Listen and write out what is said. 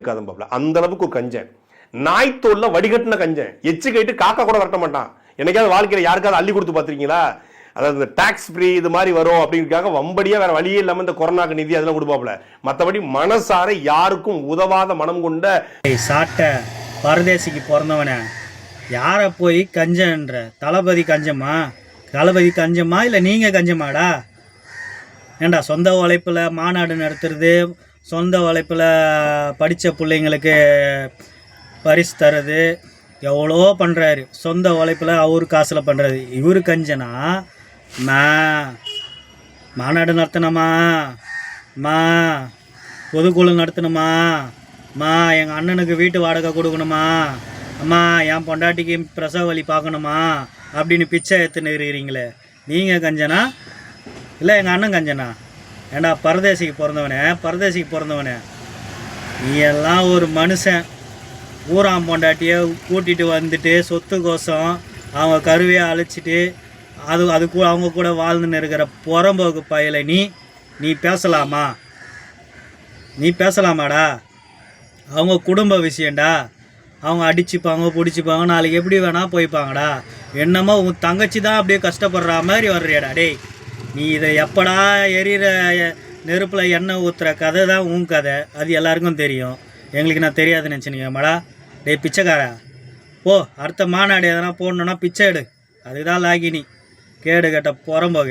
இருக்காதும்பாப்ல. அந்த அளவுக்கு ஒரு கஞ்சன். நாய்த்தோல்ல வடிகட்டின கஞ்சன். எச்சு கைட்டு காக்கா கூட வரட்ட மாட்டான். என்னைக்காவது வாழ்க்கையில யாருக்காவது அள்ளி கொடுத்து பார்த்திருக்கீங்களா? அதாவது டாக்ஸ் ஃப்ரீ இது மாதிரி வரும் அப்படிங்கிறதுக்காக வம்படியா வேற வழியே இல்லாம இந்த கொரோனாக்கு நிதி அதெல்லாம் கொடுப்பாப்ல. மற்றபடி மனசார யாருக்கும் உதவாத மனம் கொண்ட சாட்ட பரதேசிக்கு பிறந்தவன யாரை போய் கஞ்சன்ற? தளபதி கஞ்சமா? தளபதி கஞ்சமா இல்லை நீங்கள் கஞ்சமாடா? ஏண்டா சொந்த உழைப்பில் மாநாடு நடத்துறது, சொந்த உழைப்பில் படித்த பிள்ளைங்களுக்கு பரிசு தர்றது, எவ்வளோ பண்ணுறாரு. சொந்த உழைப்பில் அவர் காசில் பண்ணுறது. இவர் கஞ்சனா? மாநாடு நடத்தணுமா? பொதுக்குழு நடத்தணுமா? எங்கள் அண்ணனுக்கு வீட்டு வாடகை கொடுக்கணுமா? அம்மா என் பொண்டாட்டிக்கு பிரசவ வலி பார்க்கணுமா அப்படின்னு பிச்சை எடுத்துன்னு இருக்கிறீங்களே, நீங்கள் கஞ்சனா இல்லை எங்கள் அண்ணன் கஞ்சனா? ஏண்டா பரதேசிக்கு பிறந்தவனே, நீ எல்லாம் ஒரு மனுஷன். ஊராம் பொண்டாட்டியை கூட்டிகிட்டு வந்துட்டு சொத்து கோசம் அவங்க கருவையை அழைச்சிட்டு அவங்க கூட வாழ்ந்துன்னு இருக்கிற புறம்போக்கு பயலை நீ பேசலாமாடா? அவங்க குடும்ப விஷயம்டா. அவங்க அடிச்சுப்பாங்க, பிடிச்சிப்பாங்க, நாளைக்கு எப்படி வேணால் போய்ப்பாங்கடா. என்னமோ உன் தங்கச்சி தான் அப்படியே கஷ்டப்படுற மாதிரி வர்றியாடா. டேய், நீ இதை எப்படா எரியிற நெருப்பில் எண்ணெய் ஊற்றுற கதை தான் உன் கதை. அது எல்லாருக்கும் தெரியும். எங்களுக்கு நான் தெரியாதுன்னு நினச்சினிங்கம்மாடா. டேய் பிச்சைக்காரா, போ, அடுத்த மாநாடு எதனா போடணுன்னா பிச்சை எடு. அதுதான் லாகினி கேடு கட்ட புறம்போக.